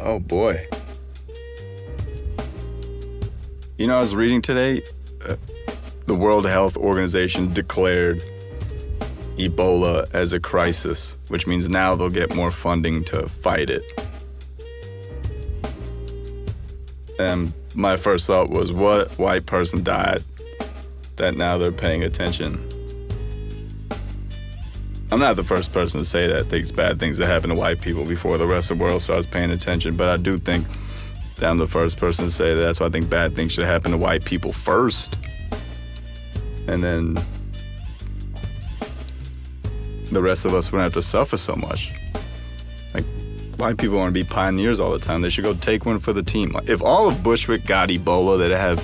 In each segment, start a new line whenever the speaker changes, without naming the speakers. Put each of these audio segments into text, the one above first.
Oh boy. You know, I was reading today, the World Health Organization declared Ebola as a crisis, which means now they'll get more funding to fight it. And my first thought was, what white person died that now they're paying attention? I'm not the first person to say that, thinks bad things that happen to white people before the rest of the world starts paying attention, but I do think that I'm the first person to say that. That's why I think bad things should happen to white people first. And then the rest of us wouldn't have to suffer so much. Like, white people want to be pioneers all the time. They should go take one for the team. If all of Bushwick got Ebola, they'd have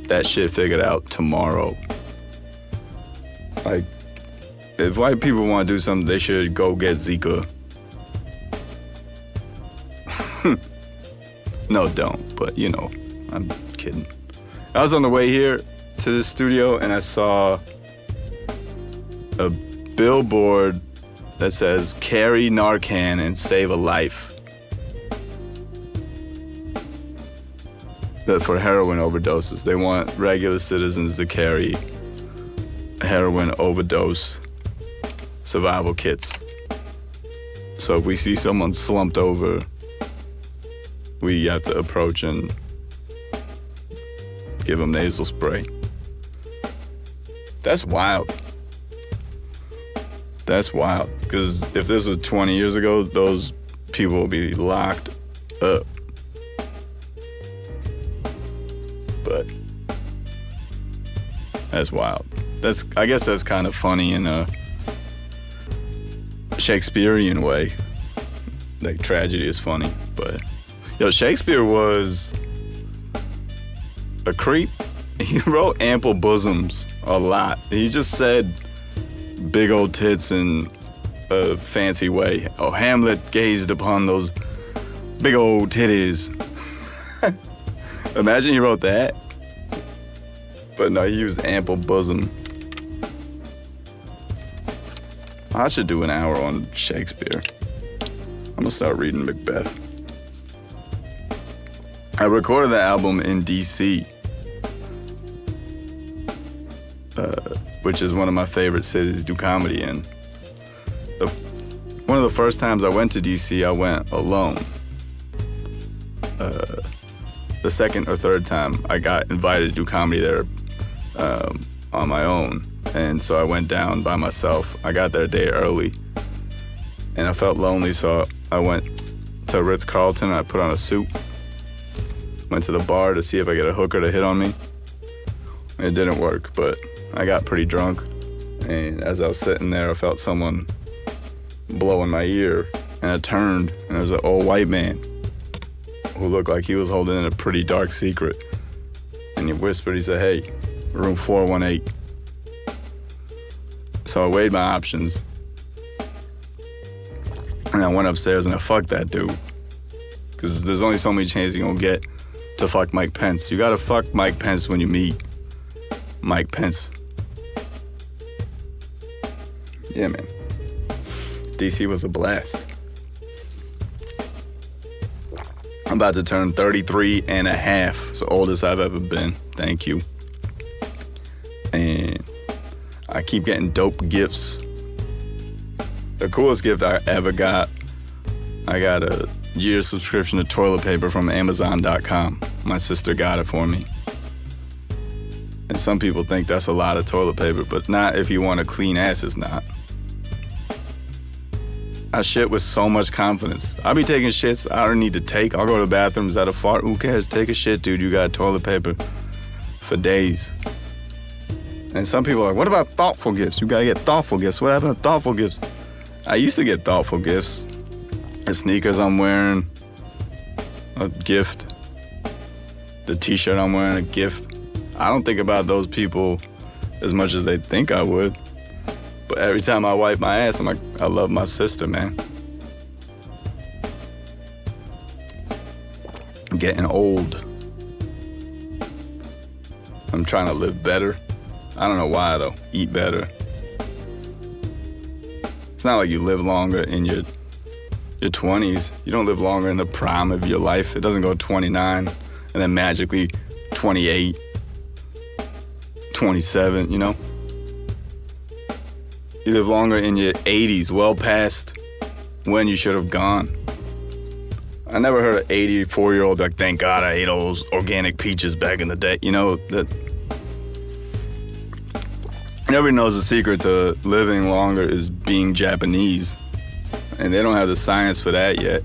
that shit figured out tomorrow. Like, if white people want to do something, they should go get Zika. No, don't. But, you know, I'm kidding. I was on the way here to the studio, and I saw a billboard that says, carry Narcan and save a life. That for heroin overdoses. They want regular citizens to carry heroin overdose survival kits. So if we see someone slumped over, we have to approach and give them nasal spray. That's wild. That's wild. Because if this was 20 years ago, those people would be locked up. But that's wild. I guess that's kind of funny in a Shakespearean way. Like, tragedy is funny, but Shakespeare was a creep. He wrote ample bosoms a lot. He just said big old tits in a fancy way. Oh, Hamlet gazed upon those big old titties. Imagine he wrote that. But no, he used ample bosom. I should do an hour on Shakespeare. I'm gonna start reading Macbeth. I recorded the album in D.C., which is one of my favorite cities to do comedy in. One of the first times I went to D.C., I went alone. The second or third time, I got invited to do comedy there on my own. And so I went down by myself. I got there a day early. And I felt lonely, so I went to Ritz-Carlton and I put on a suit. Went to the bar to see if I get a hooker to hit on me. It didn't work, but I got pretty drunk. And as I was sitting there, I felt someone blow in my ear. And I turned, and there was an old white man who looked like he was holding in a pretty dark secret. And he whispered, he said, "Hey, room 418. So I weighed my options. And I went upstairs and I fucked that dude. Because there's only so many chances you're gonna get to fuck Mike Pence. You gotta fuck Mike Pence when you meet Mike Pence. Yeah, man. DC was a blast. I'm about to turn 33 and a half. It's the oldest I've ever been. Thank you. And I keep getting dope gifts. The coolest gift I ever got, I got a year's subscription to toilet paper from Amazon.com. My sister got it for me. And some people think that's a lot of toilet paper, but not if you want a clean ass, it's not. I shit with so much confidence. I be taking shits I don't need to take. I'll go to the bathroom, is that a fart? Who cares? Take a shit, dude. You got toilet paper for days. And some people are like, what about thoughtful gifts? You gotta get thoughtful gifts. What happened to thoughtful gifts? I used to get thoughtful gifts. The sneakers I'm wearing, a gift. The t-shirt I'm wearing, a gift. I don't think about those people as much as they think I would. But every time I wipe my ass, I'm like, I love my sister, man. I'm getting old. I'm trying to live better. I don't know why, though. Eat better. It's not like you live longer and your your 20s. You don't live longer in the prime of your life. It doesn't go 29 and then magically 28, 27, you know? You live longer in your 80s, well past when you should have gone. I never heard an 84-year-old be like, thank God I ate all those organic peaches back in the day. You know, that everybody knows the secret to living longer is being Japanese. And they don't have the science for that yet.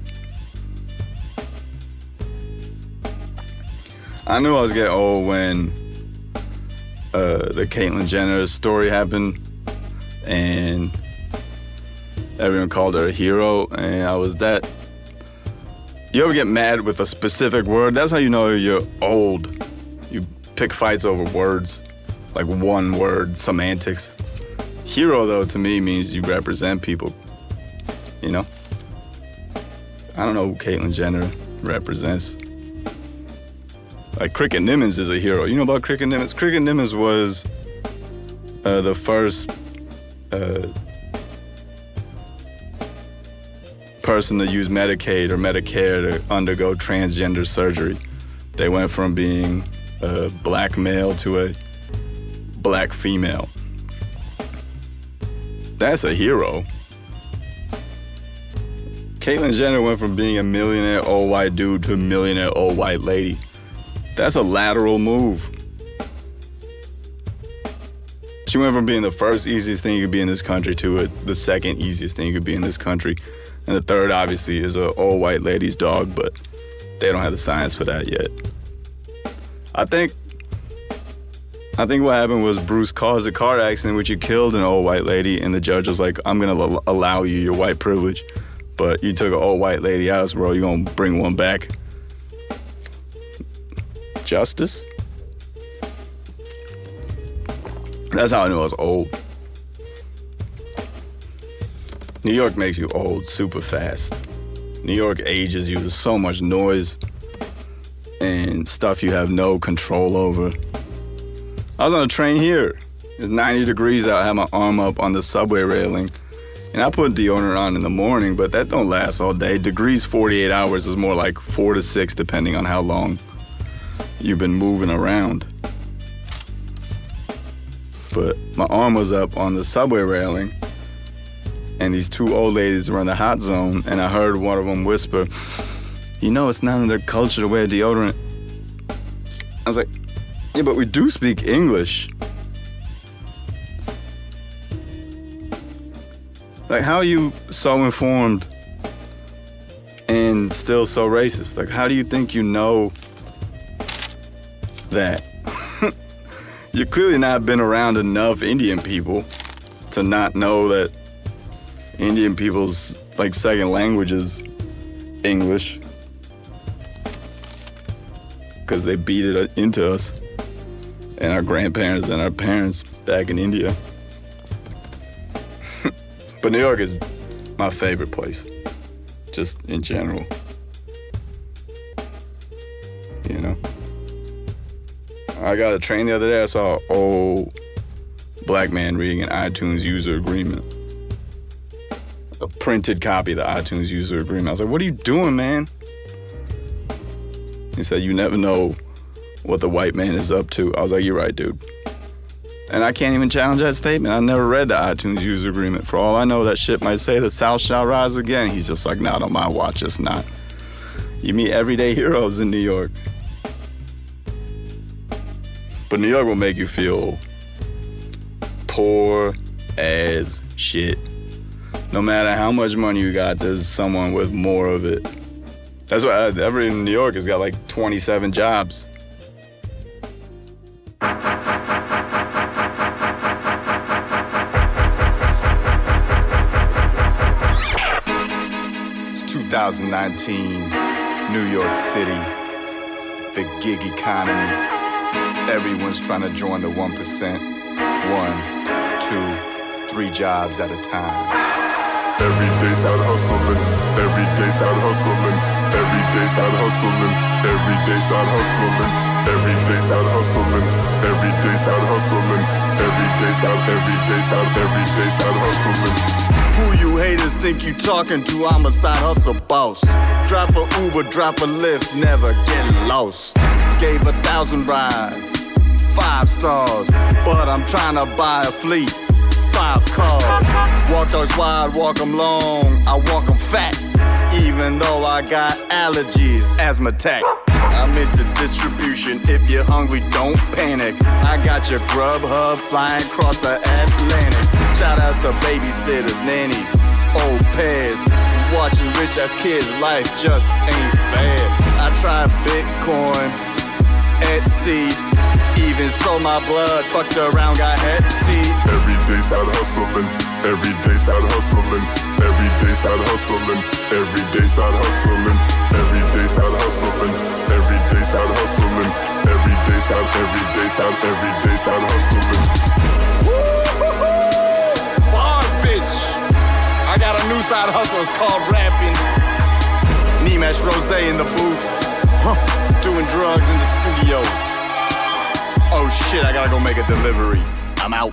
I knew I was getting old when the Caitlyn Jenner story happened and everyone called her a hero, and I was that. You ever get mad with a specific word? That's how you know you're old. You pick fights over words, like one word, semantics. Hero, though, to me means you represent people, you know? I don't know who Caitlyn Jenner represents. Like, Cricket Nimmons is a hero. You know about Cricket Nimmons? Cricket Nimmons was the first person to use Medicaid or Medicare to undergo transgender surgery. They went from being a black male to a black female. That's a hero. Caitlyn Jenner went from being a millionaire old white dude to a millionaire old white lady. That's a lateral move. She went from being the first easiest thing you could be in this country to the second easiest thing you could be in this country. And the third, obviously, is an old white lady's dog, but they don't have the science for that yet. I think what happened was Bruce caused a car accident in which he killed an old white lady, and the judge was like, I'm going to allow you your white privilege, but you took an old white lady out of this world, you're going to bring one back. Justice? That's how I knew I was old. New York makes you old super fast. New York ages you with so much noise and stuff you have no control over. I was on a train here. It's 90 degrees out. I had my arm up on the subway railing. And I put deodorant on in the morning, but that don't last all day. Degrees 48 hours is more like 4 to 6, depending on how long you've been moving around. But my arm was up on the subway railing, and these two old ladies were in the hot zone, and I heard one of them whisper, you know, it's not in their culture to wear deodorant. I was like, yeah, but we do speak English. Like, how are you so informed and still so racist? Like, how do you think you know that? You've clearly not been around enough Indian people to not know that Indian people's, like, second language is English. Because they beat it into us and our grandparents and our parents back in India. But New York is my favorite place, just in general. You know? I got a train the other day, I saw an old black man reading an iTunes user agreement. A printed copy of the iTunes user agreement. I was like, what are you doing, man? He said, you never know what the white man is up to. I was like, you're right, dude. And I can't even challenge that statement. I never read the iTunes user agreement. For all I know, that shit might say the South shall rise again. He's just like, not on my watch, it's not. You meet everyday heroes in New York. But New York will make you feel poor as shit. No matter how much money you got, there's someone with more of it. That's why everybody in New York has got like 27 jobs. It's 2019, New York City, the gig economy. Everyone's trying to join the 1%. 1, 2, 3 jobs at a time.
everyday side hustling, everyday side hustling, everyday side hustling, everyday side hustling, everyday side hustling, everyday side hustling, everyday side hustling.
Who you haters think you talking to? I'm a side hustle boss. Drive for Uber, drive for Lyft, never get lost. Gave 1,000 rides, 5 stars, but I'm trying to buy a fleet, 5 cars. Walk those wide, walk 'em long, I walk 'em fat. Even though I got allergies, asthma attack. I'm into distribution, if you're hungry, don't panic. I got your Grubhub flying across the Atlantic. Shout out to babysitters, nannies, au pairs. Watching rich-ass kids, life just ain't fair. I tried Bitcoin, Etsy, even sold my blood, fucked around, got Hep C.
Everyday side hustling, everyday side hustling, everyday side hustling, everyday side hustling, everyday side hustling, everyday side hustling, everyday side hustling.
Bars, bitch. I got a new side hustle, it's called rapping. Nimesh Rose in the booth, doing drugs in the studio. Oh shit, I gotta go make a delivery. I'm out.